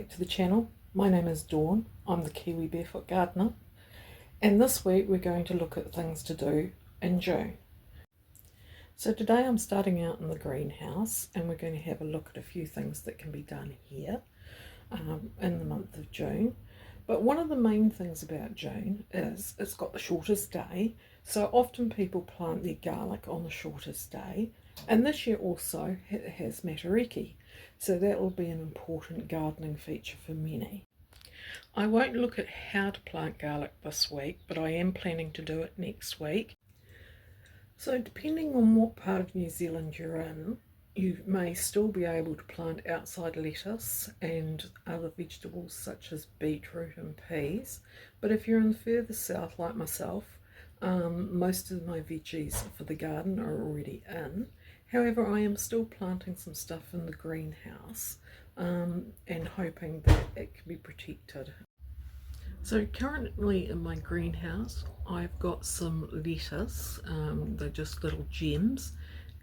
back to the channel. My name is Dawn. I'm the Kiwi Barefoot Gardener, and this week we're going to look at things to do in June. So today I'm starting out in the greenhouse and we're going to have a look at a few things that can be done here in the month of June. But one of the main things about June is it's got the shortest day, so often people plant their garlic on the shortest day, and this year also it has matariki, so that will be an important gardening feature for many. I won't look at how to plant garlic this week, but I am planning to do it next week. So depending on what part of New Zealand you're in, you may still be able to plant outside lettuce and other vegetables such as beetroot and peas, but if you're in the further south like myself, most of my veggies for the garden are already in. However, I am still planting some stuff in the greenhouse and hoping that it can be protected. So currently in my greenhouse I've got some lettuce, they're just little gems,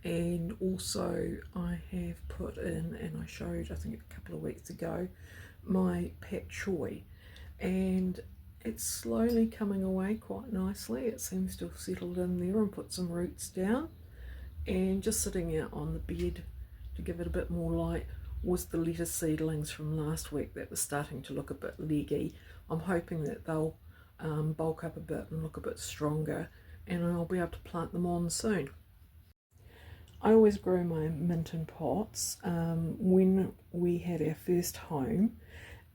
and also I have put in, and I showed I think a couple of weeks ago, my pak choi, and it's slowly coming away quite nicely. It seems to have settled in there and put some roots down, and just sitting out on the bed to give it a bit more light was the lettuce seedlings from last week that were starting to look a bit leggy. I'm hoping that they'll bulk up a bit and look a bit stronger, and I'll be able to plant them on soon. I always grow my mint in pots. When we had our first home,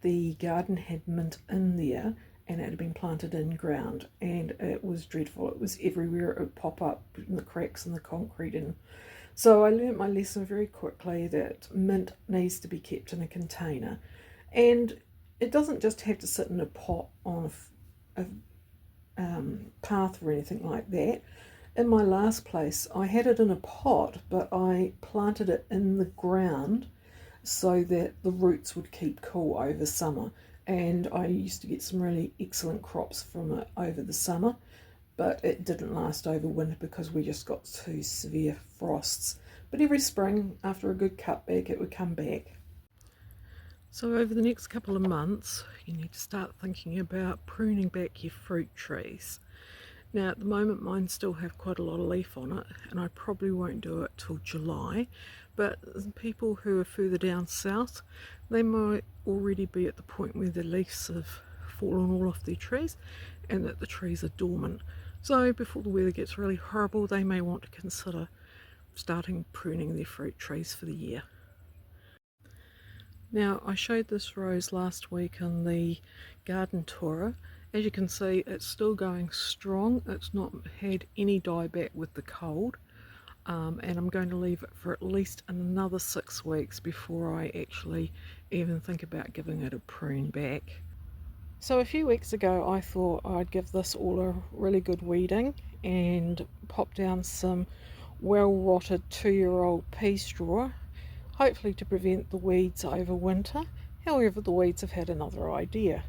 the garden had mint in there and it had been planted in ground, and it was dreadful. It was everywhere. It would pop up in the cracks in the concrete, and so I learnt my lesson very quickly that mint needs to be kept in a container, and it doesn't just have to sit in a pot on a path or anything like that. In my last place I had it in a pot, but I planted it in the ground so that the roots would keep cool over summer, and I used to get some really excellent crops from it over the summer, but it didn't last over winter because we just got too severe frosts. But every spring after a good cutback it would come back. So over the next couple of months you need to start thinking about pruning back your fruit trees. Now at the moment mine still have quite a lot of leaf on it, and I probably won't do it till July, but people who are further down south, they might already be at the point where the leaves have fallen all off their trees and that the trees are dormant. So before the weather gets really horrible, they may want to consider starting pruning their fruit trees for the year. Now I showed this rose last week in the garden tour. As you can see, it's still going strong. It's not had any dieback with the cold, and I'm going to leave it for at least another 6 weeks before I actually even think about giving it a prune back. So a few weeks ago I thought I'd give this all a really good weeding and pop down some well-rotted 2-year-old pea straw, hopefully to prevent the weeds over winter. However, the weeds have had another idea.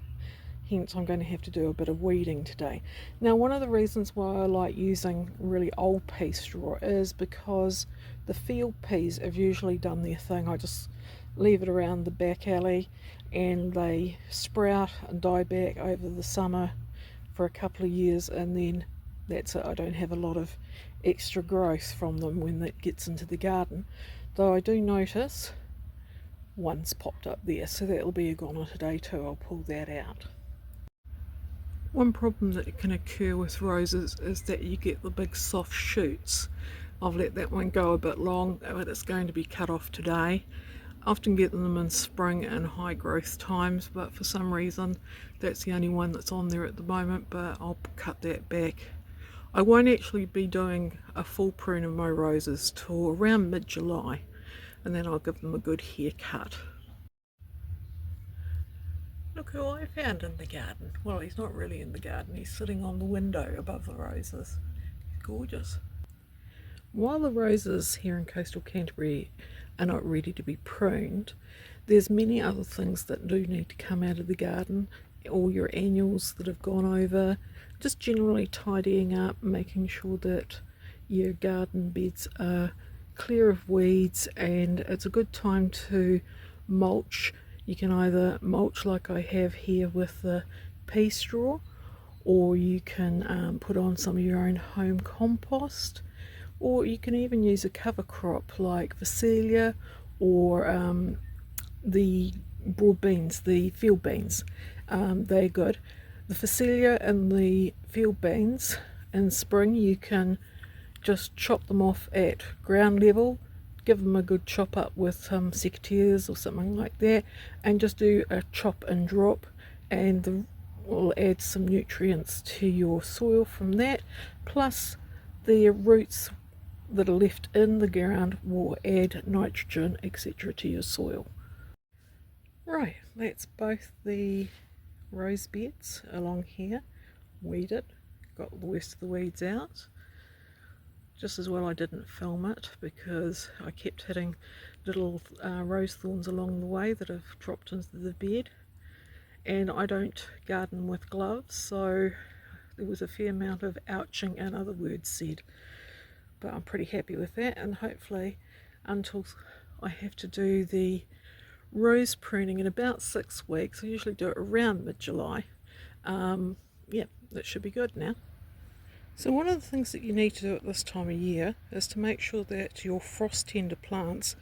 Hence I'm going to have to do a bit of weeding today. Now one of the reasons why I like using really old pea straw is because the field peas have usually done their thing. I just leave it around the back alley and they sprout and die back over the summer for a couple of years, and then that's it. I don't have a lot of extra growth from them when it gets into the garden, though I do notice one's popped up there, so that'll be a goner today too. I'll pull that out. One problem that can occur with roses is that you get the big soft shoots. I've let that one go a bit long, but it's going to be cut off today. I often get them in spring and high growth times, but for some reason that's the only one that's on there at the moment, but I'll cut that back. I won't actually be doing a full prune of my roses till around mid-July, and then I'll give them a good haircut. Look who I found in the garden. Well, he's not really in the garden, he's sitting on the window above the roses. He's gorgeous. While the roses here in coastal Canterbury are not ready to be pruned, there's many other things that do need to come out of the garden. All your annuals that have gone over, just generally tidying up, making sure that your garden beds are clear of weeds, and it's a good time to mulch You can either mulch like I have here with the pea straw, or you can put on some of your own home compost, or you can even use a cover crop like Phacelia or the broad beans, the field beans. They're good. The Phacelia and the field beans in spring, you can just chop them off at ground level, give them a good chop up with some secateurs or something like that, and just do a chop and drop, and will add some nutrients to your soil from that, plus the roots that are left in the ground will add nitrogen, etc., to your soil. Right, that's both the rose beds along here weeded, got the worst of the weeds out. Just as well I didn't film it because I kept hitting little rose thorns along the way that have dropped into the bed, and I don't garden with gloves, so there was a fair amount of ouching and other words said, but I'm pretty happy with that. And hopefully, until I have to do the rose pruning in about 6 weeks, I usually do it around mid-July, yeah, that should be good now. So one of the things that you need to do at this time of year is to make sure that your frost tender plants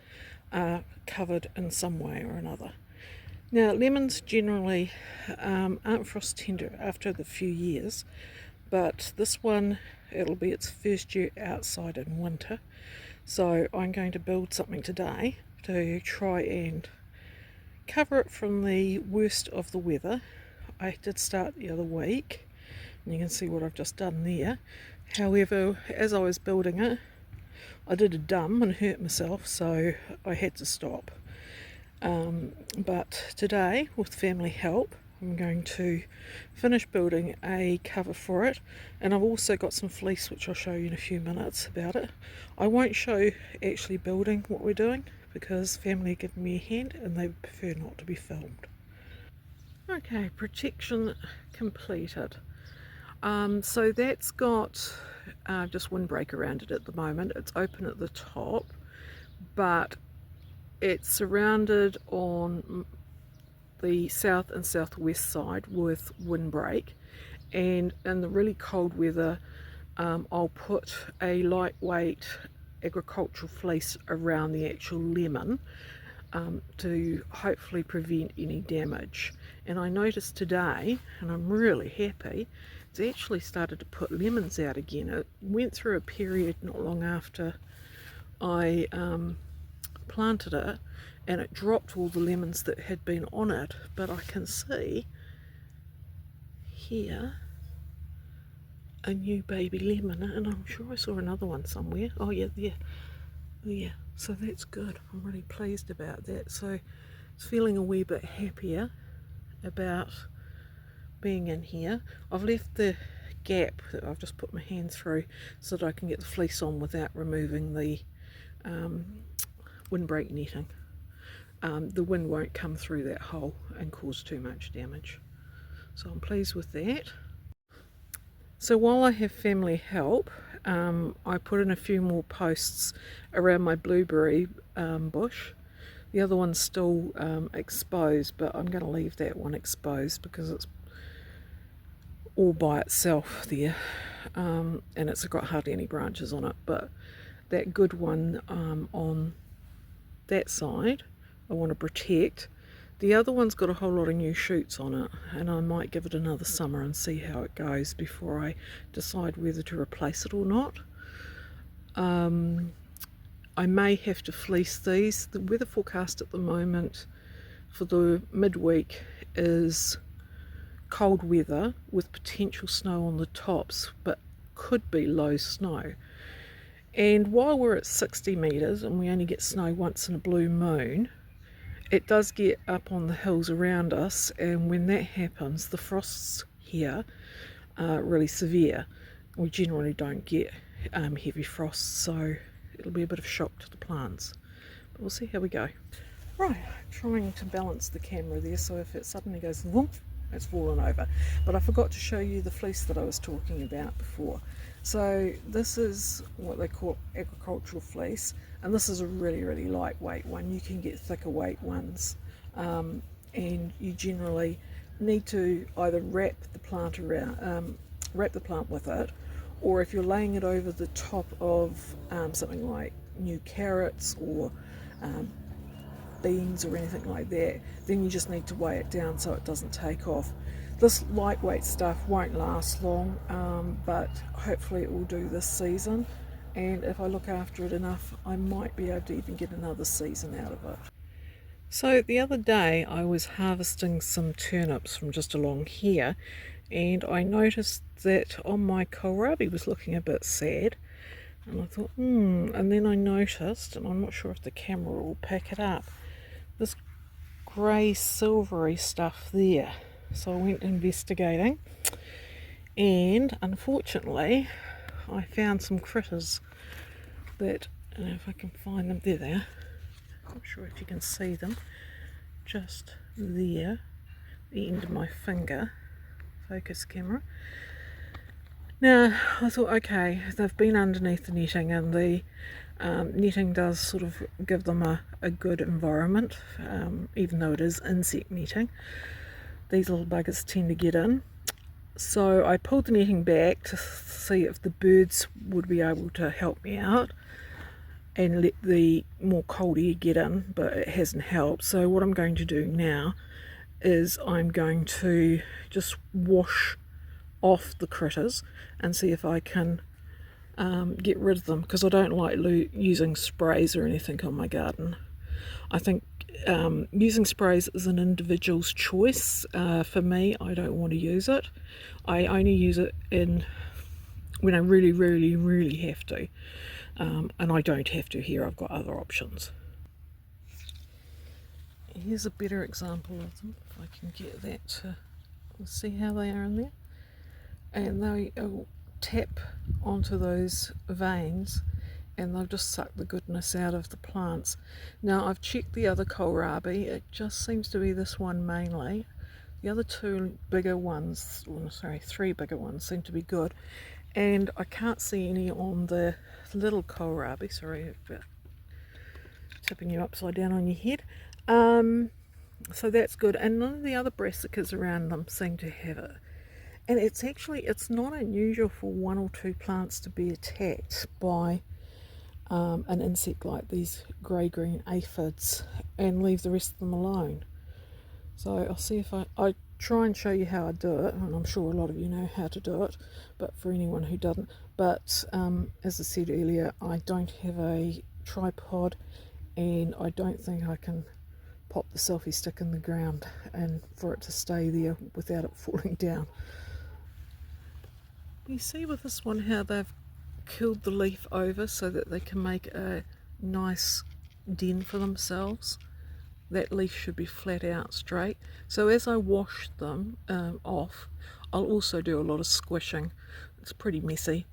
are covered in some way or another. Now lemons generally aren't frost tender after the few years, but this one, it'll be its first year outside in winter, so I'm going to build something today to try and cover it from the worst of the weather. I did start the other week, and you can see what I've just done there. However, as I was building it, I did a dumb and hurt myself, so I had to stop. But today, with family help, I'm going to finish building a cover for it, and I've also got some fleece which I'll show you in a few minutes about it. I won't show actually building what we're doing because family are giving me a hand and they prefer not to be filmed. Okay, protection completed. So that's got just windbreak around it at the moment. It's open at the top, but it's surrounded on the south and southwest side with windbreak, and in the really cold weather I'll put a lightweight agricultural fleece around the actual lemon to hopefully prevent any damage. And I noticed today, and I'm really happy, it's actually started to put lemons out again. It went through a period not long after I planted it, and it dropped all the lemons that had been on it, but I can see here a new baby lemon, and I'm sure I saw another one somewhere. Oh yeah, yeah, so that's good. I'm really pleased about that. So it's feeling a wee bit happier about being in here. I've left the gap that I've just put my hand through so that I can get the fleece on without removing the windbreak netting. The wind won't come through that hole and cause too much damage. So I'm pleased with that. So while I have family help, I put in a few more posts around my blueberry bush. The other one's still exposed, but I'm going to leave that one exposed because it's all by itself there, and it's got hardly any branches on it. But that good one on that side I want to protect. The other one's got a whole lot of new shoots on it, and I might give it another summer and see how it goes before I decide whether to replace it or not. I may have to fleece these. The weather forecast at the moment for the midweek is cold weather with potential snow on the tops, but could be low snow. And while we're at 60 metres and we only get snow once in a blue moon, it does get up on the hills around us, and when that happens, the frosts here are really severe. We generally don't get heavy frosts, so it'll be a bit of a shock to the plants. But we'll see how we go. Right, trying to balance the camera there, so if it suddenly goes whoomp, it's fallen over. But I forgot to show you the fleece that I was talking about before. So this is what they call agricultural fleece, and this is a really lightweight one. You can get thicker weight ones and you generally need to either wrap the plant with it, or if you're laying it over the top of something like new carrots or beans or anything like that, then you just need to weigh it down so it doesn't take off. This lightweight stuff won't last long, but hopefully it will do this season, and if I look after it enough, I might be able to even get another season out of it. So the other day I was harvesting some turnips from just along here, and I noticed that on my kohlrabi was looking a bit sad, and I thought, and then I noticed, and I'm not sure if the camera will pick it up, this grey silvery stuff there. So I went investigating, and unfortunately I found some critters that, I don't know if I can find them, there they are. I'm not sure if you can see them, just there, the end of my finger, focus camera. Now I thought, okay, they've been underneath the netting, and the netting does sort of give them a good environment, even though it is insect netting. These little buggers tend to get in. So I pulled the netting back to see if the birds would be able to help me out and let the more cold air get in, but it hasn't helped. So what I'm going to do now is I'm going to just wash off the critters and see if I can get rid of them, because I don't like using sprays or anything on my garden. I think using sprays is an individual's choice. For me, I don't want to use it. I only use it when I really, really, really have to. And I don't have to here, I've got other options. Here's a better example of them, if I can get that to see how they are in there. And they tap onto those veins, and they'll just suck the goodness out of the plants. Now I've checked the other kohlrabi, it just seems to be this one mainly. The other two bigger ones, three bigger ones seem to be good, and I can't see any on the little kohlrabi. Sorry about tipping you upside down on your head. So that's good, and none of the other brassacas around them seem to have it. And it's not unusual for one or two plants to be attacked by an insect like these grey-green aphids and leave the rest of them alone. So I'll see if I try and show you how I do it, and I'm sure a lot of you know how to do it, but for anyone who doesn't. But as I said earlier, I don't have a tripod, and I don't think I can pop the selfie stick in the ground and for it to stay there without it falling down. You see with this one how they've killed the leaf over so that they can make a nice den for themselves. That leaf should be flat out straight. So as I wash them off, I'll also do a lot of squishing. It's pretty messy,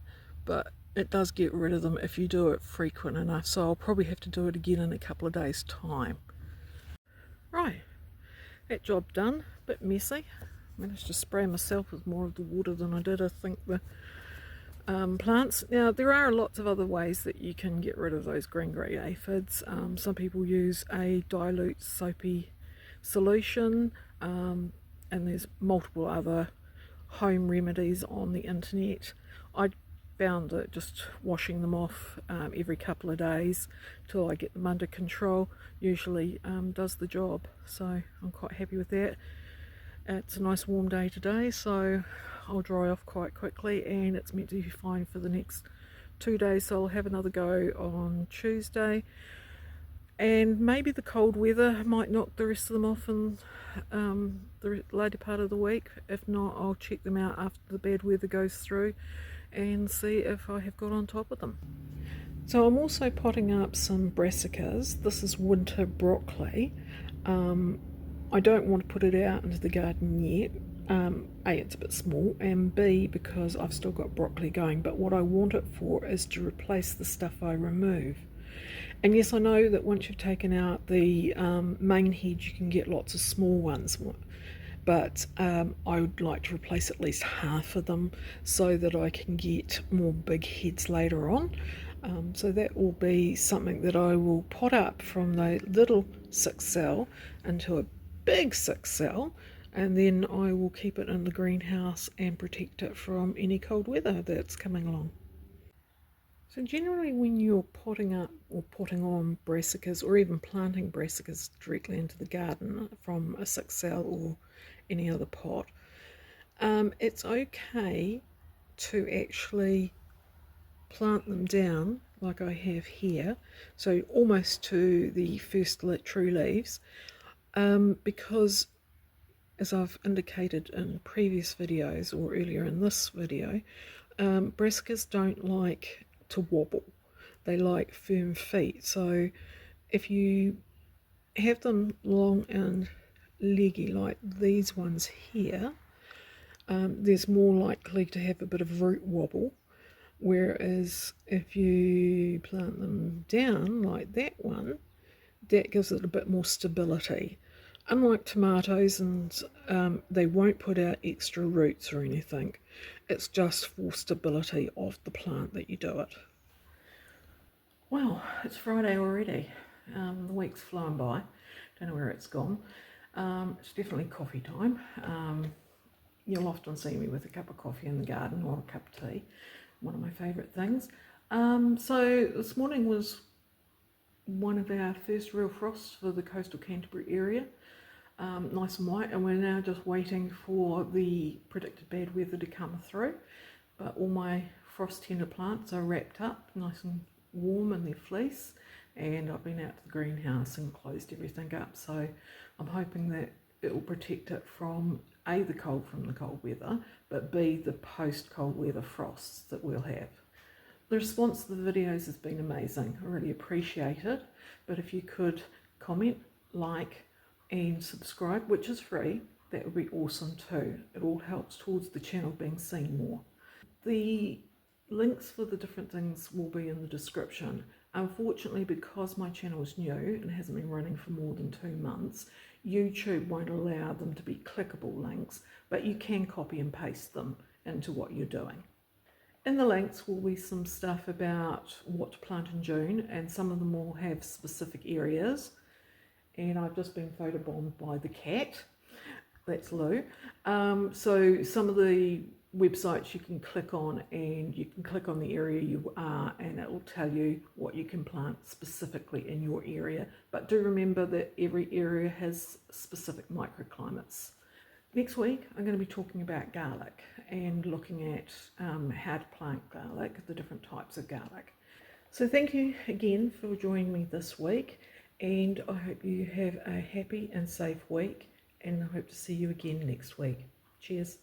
but it does get rid of them if you do it frequent enough. So I'll probably have to do it again in a couple of days' time. Right, that job done. A bit messy. Managed to spray myself with more of the water than I did, I think, the plants. Now there are lots of other ways that you can get rid of those green-grey aphids. Some people use a dilute soapy solution, and there's multiple other home remedies on the internet. I found that just washing them off every couple of days till I get them under control usually does the job, so I'm quite happy with that. It's a nice warm day today, so I'll dry off quite quickly, and it's meant to be fine for the next 2 days, so I'll have another go on Tuesday. And maybe the cold weather might knock the rest of them off in the later part of the week. If not, I'll check them out after the bad weather goes through and see if I have got on top of them. So I'm also potting up some brassacas. This is winter broccoli. I don't want to put it out into the garden yet. A, it's a bit small, and B, because I've still got broccoli going, but what I want it for is to replace the stuff I remove. And yes, I know that once you've taken out the main head, you can get lots of small ones, but I would like to replace at least half of them so that I can get more big heads later on. So that will be something that I will pot up from the little 6 cell into a big 6 cell, and then I will keep it in the greenhouse and protect it from any cold weather that's coming along. So generally when you're potting up or potting on brassacas, or even planting brassacas directly into the garden from a 6 cell or any other pot, it's okay to actually plant them down like I have here, so almost to the first true leaves, because as I've indicated in previous videos or earlier in this video, brassicas don't like to wobble. They like firm feet. So if you have them long and leggy like these ones here, there's more likely to have a bit of root wobble. Whereas if you plant them down like that one, that gives it a bit more stability. Unlike tomatoes, and they won't put out extra roots or anything. It's just for stability of the plant that you do it. Well, it's Friday already. The week's flown by. Don't know where it's gone. It's definitely coffee time. You'll often see me with a cup of coffee in the garden, or a cup of tea. One of my favourite things. So this morning was one of our first real frosts for the coastal Canterbury area. Nice and white, and we're now just waiting for the predicted bad weather to come through. But all my frost tender plants are wrapped up nice and warm in their fleece, and I've been out to the greenhouse and closed everything up, so I'm hoping that it will protect it from A, the cold from the cold weather, but B, the post cold weather frosts that we'll have. The response to the videos has been amazing. I really appreciate it, but if you could comment, like and subscribe, which is free, that would be awesome too. It all helps towards the channel being seen more. The links for the different things will be in the description. Unfortunately, because my channel is new and hasn't been running for more than 2 months, YouTube won't allow them to be clickable links, but you can copy and paste them into what you're doing. In the links will be some stuff about what to plant in June, and some of them will have specific areas. And I've just been photobombed by the cat. That's Lou. So some of the websites you can click on, and you can click on the area you are, and it will tell you what you can plant specifically in your area. But do remember that every area has specific microclimates. Next week I'm going to be talking about garlic and looking at how to plant garlic, the different types of garlic. So thank you again for joining me this week, and I hope you have a happy and safe week, and I hope to see you again next week. Cheers.